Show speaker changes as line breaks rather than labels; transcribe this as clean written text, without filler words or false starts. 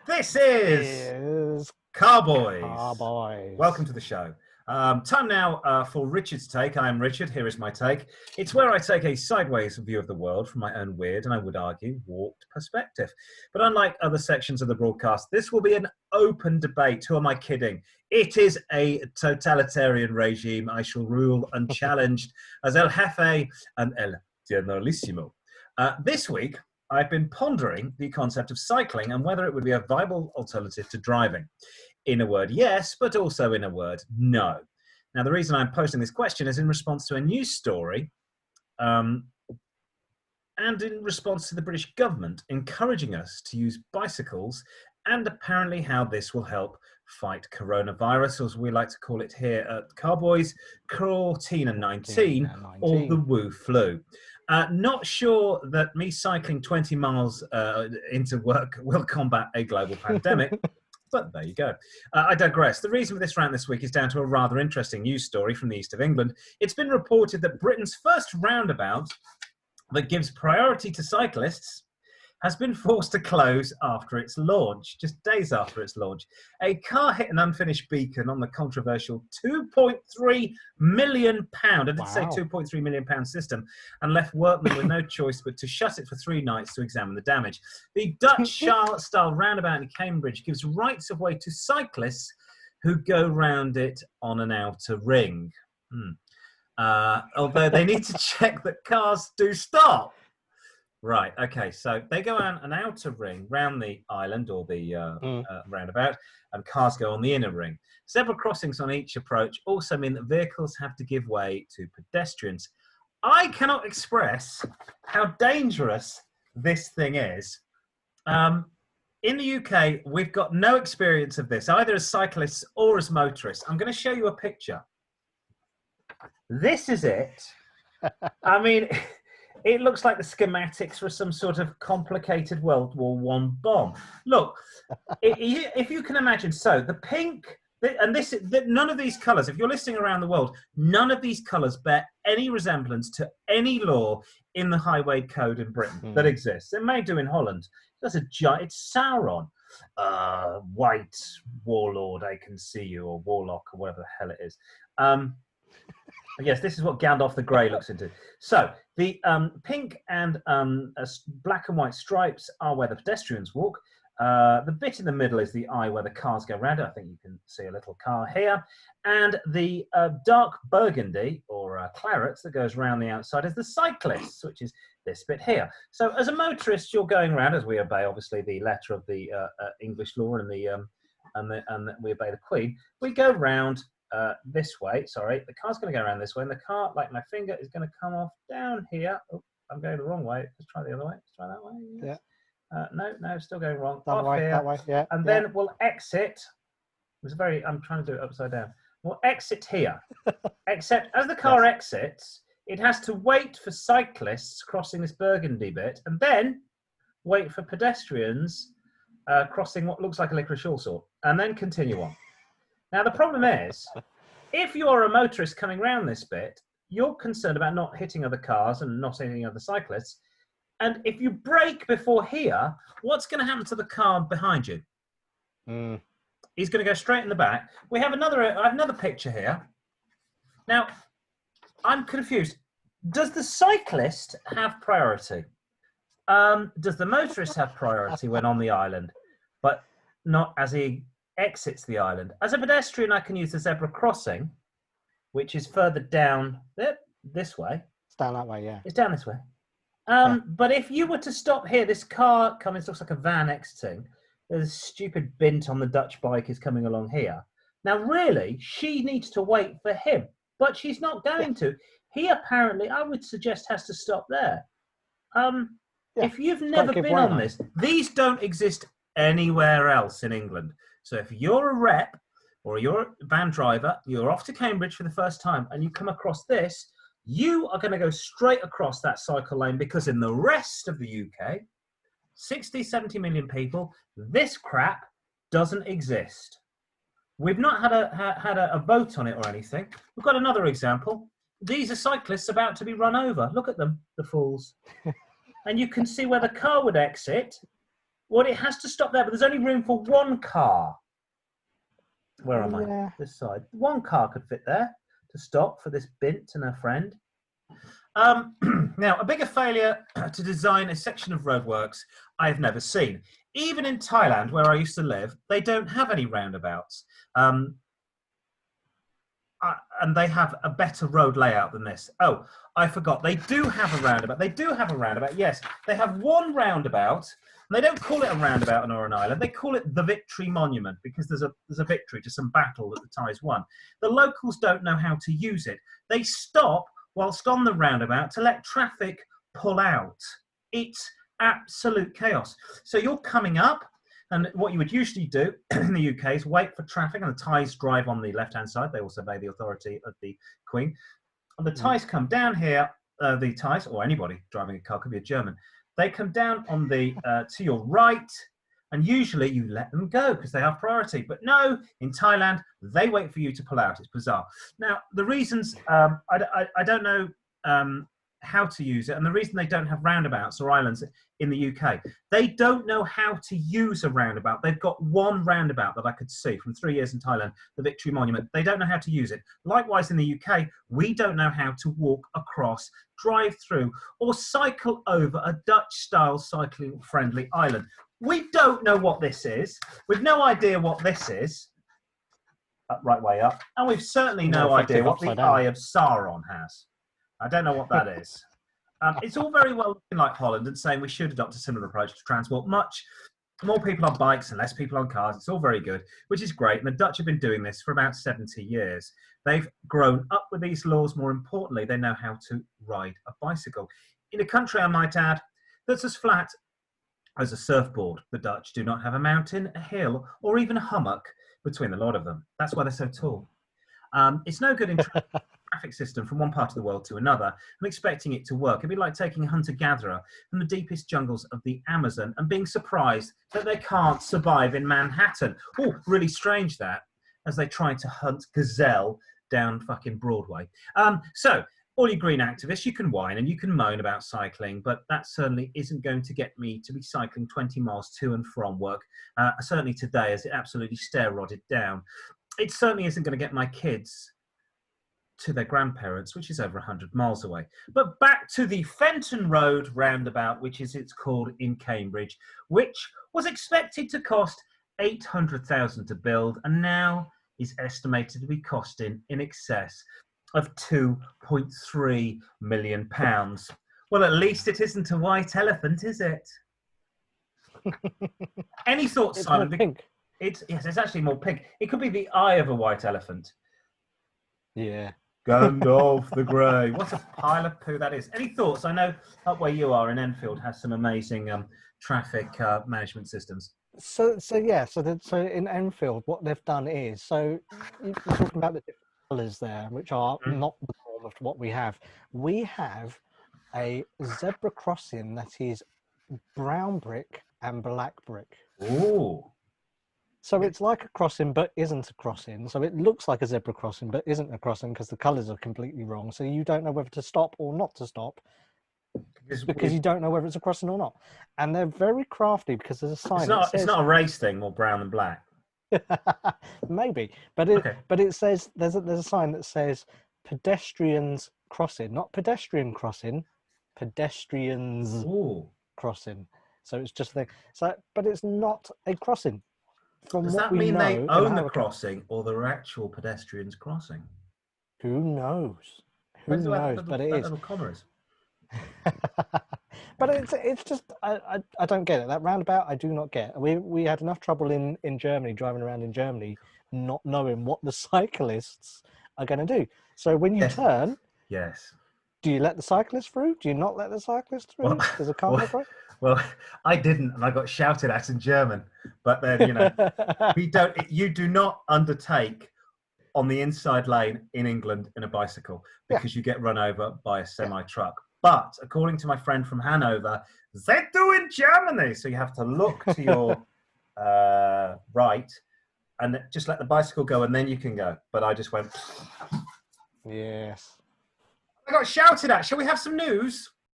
This is Car-Boyz.
Car-Boyz.
Welcome to the show. Time now for Richard's take. I am Richard. Here is my take. It's where I take a sideways view of the world from my own weird, and I would argue, warped perspective. But unlike other sections of the broadcast, this will be an open debate. Who am I kidding? It is a totalitarian regime. I shall rule unchallenged as El Jefe and El Generalissimo. This week, I've been pondering the concept of cycling and whether it would be a viable alternative to driving. In a word, yes, but also in a word, no. Now, the reason I'm posing this question is in response to a news story and in response to the British government encouraging us to use bicycles and apparently how this will help fight coronavirus, or as we like to call it here at Car-Boyz, Cortina 19, or the Wu flu. Not sure that me cycling 20 miles into work will combat a global pandemic, but there you go. I digress. The reason for this rant this week is down to a rather interesting news story from the east of England. It's been reported that Britain's first roundabout that gives priority to cyclists has been forced to close after its launch, just days after its launch. A car hit an unfinished beacon on the controversial £2.3 million, I did say £2.3 million system, and left workmen with no choice but to shut it for 3 nights to examine the damage. The Dutch-style roundabout in Cambridge gives rights of way to cyclists who go round it on an outer ring. Although they need to check that cars do stop. Right, okay, so they go on an outer ring round the island or the roundabout, and cars go on the inner ring. Zebra crossings on each approach also mean that vehicles have to give way to pedestrians. I cannot express how dangerous this thing is. In the UK, we've got no experience of this, either as cyclists or as motorists. I'm going to show you a picture. This is it. I mean... It looks like the schematics for some sort of complicated World War I bomb. Look, if you can imagine, so the pink, and none of these colours, if you're listening around the world, none of these colours bear any resemblance to any law in the highway code in Britain that exists. It may do in Holland. It's Sauron. White warlord, I can see you, or warlock, or whatever the hell it is. Yes, this is what Gandalf the Grey looks into. So the pink and black and white stripes are where the pedestrians walk. The bit in the middle is the eye where the cars go round. I think you can see a little car here. And the dark burgundy or claret that goes around the outside is the cyclists, which is this bit here. So as a motorist, you're going around, as we obey, obviously, the letter of the English law and we obey the Queen. We go round this way, sorry, the car's going to go around this way, and the car, like my finger, is going to come off down here. Oh, I'm going the wrong way. Let's try the other way. Let's try that way. Yes. Yeah. No, still going wrong.
That way, yeah.
And then we'll exit. I'm trying to do it upside down. We'll exit here. Except as the car exits, it has to wait for cyclists crossing this burgundy bit, and then wait for pedestrians crossing what looks like a licorice allsort, and then continue on. Now, the problem is, if you're a motorist coming round this bit, you're concerned about not hitting other cars and not hitting other cyclists. And if you brake before here, what's going to happen to the car behind you? He's going to go straight in the back. I have another picture here. Now, I'm confused. Does the cyclist have priority? Does the motorist have priority when on the island, but not as he exits the island? As a pedestrian, I can use the zebra crossing, which is further down this way.
It's down that way, yeah.
It's down this way. But if you were to stop here, this car coming, looks like a van exiting. There's a stupid bint on the Dutch bike is coming along here. Now, really, she needs to wait for him, but she's not going to. He apparently, I would suggest, has to stop there. If you've never been on this, these don't exist anywhere else in England. So if you're a rep or you're a van driver, you're off to Cambridge for the first time and you come across this, you are going to go straight across that cycle lane, because in the rest of the UK, 60, 70 million people, this crap doesn't exist. We've not had a vote on it or anything. We've got another example. These are cyclists about to be run over. Look at them, the fools. And you can see where the car would exit Well, it has to stop there, but there's only room for one car. Where am I?
Yeah.
This side. One car could fit there to stop for this Bint and her friend. Now, a bigger failure to design a section of roadworks I have never seen. Even in Thailand, where I used to live, they don't have any roundabouts. And they have a better road layout than this. Oh, I forgot. They do have a roundabout. They do have a roundabout. Yes, they have one roundabout. And they don't call it a roundabout on Northern Ireland. They call it the Victory Monument because there's a victory to some battle that the Thais won. The locals don't know how to use it. They stop whilst on the roundabout to let traffic pull out. It's absolute chaos. So you're coming up, and what you would usually do in the UK is wait for traffic, and the Thais drive on the left-hand side. They also obey the authority of the Queen. And the Thais come down here, the Thais, or anybody driving a car, could be a German, they come down on the to your right, and usually you let them go because they have priority. But no, in Thailand, they wait for you to pull out. It's bizarre. Now, the reasons, I don't know how to use it, and the reason they don't have roundabouts or islands in the UK, they don't know how to use a roundabout. They've got one roundabout that I could see from 3 years in Thailand, the Victory Monument. They don't know how to use it. Likewise, in the UK, we don't know how to walk across, drive through, or cycle over a Dutch-style cycling-friendly island. We don't know what this is. We've no idea what this is. Right way up. And we've certainly no idea what the Eye of Sauron has. I don't know what that is. It's all very well looking like Holland and saying we should adopt a similar approach to transport. Much more people on bikes and less people on cars. It's all very good, which is great. And the Dutch have been doing this for about 70 years. They've grown up with these laws. More importantly, they know how to ride a bicycle. In a country, I might add, that's as flat as a surfboard. The Dutch do not have a mountain, a hill, or even a hummock between the lot of them. That's why they're so tall. It's no good in traffic system from one part of the world to another and expecting it to work. It'd be like taking a hunter-gatherer from the deepest jungles of the Amazon and being surprised that they can't survive in Manhattan. Oh, really strange that, as they try to hunt gazelle down fucking Broadway. So, all you green activists, you can whine and you can moan about cycling, but that certainly isn't going to get me to be cycling 20 miles to and from work, certainly today, as it absolutely stair-rodded down. It certainly isn't going to get my kids to their grandparents, which is over 100 miles away. But back to the Fenton Road roundabout, which is it's called in Cambridge, which was expected to cost 800,000 to build and now is estimated to be costing in excess of 2.3 million pounds. Well, at least it isn't a white elephant, is it? Any thoughts,
It's
Simon?
more pink.
Yes, it's actually more pink. It could be the eye of a white elephant.
Yeah.
Gandalf the Grey. What a pile of poo that is. Any thoughts? I know up where you are in Enfield has some amazing traffic management systems.
So in Enfield, what they've done is, so you're talking about the different colours there, which are not the norm of what we have. We have a zebra crossing that is brown brick and black brick.
Ooh.
So it's like a crossing, but isn't a crossing. So it looks like a zebra crossing, but isn't a crossing because the colours are completely wrong. So you don't know whether to stop or not to stop because you don't know whether it's a crossing or not. And they're very crafty because there's a sign.
It's not a race thing, more brown and black.
Maybe, but it says there's a sign that says pedestrians crossing, not pedestrian crossing, pedestrians crossing. So it's just a thing. So, but it's not a crossing.
Does that mean they own the crossing or the actual pedestrians crossing?
Who knows? Who knows? But it is.
Little comma is.
But it's just I don't get it. That roundabout I do not get. We had enough trouble in Germany, driving around in Germany, not knowing what the cyclists are going to do. So when you turn, do you let the cyclist through? Do you not let the cyclist through? Does a car go through?
Well, I didn't, and I got shouted at in German. But then, you do not undertake on the inside lane in England in a bicycle because you get run over by a semi-truck. But according to my friend from Hanover, they do in Germany. So you have to look to your right and just let the bicycle go, and then you can go. But I just went.
Yes.
I got shouted at. Shall we have some news?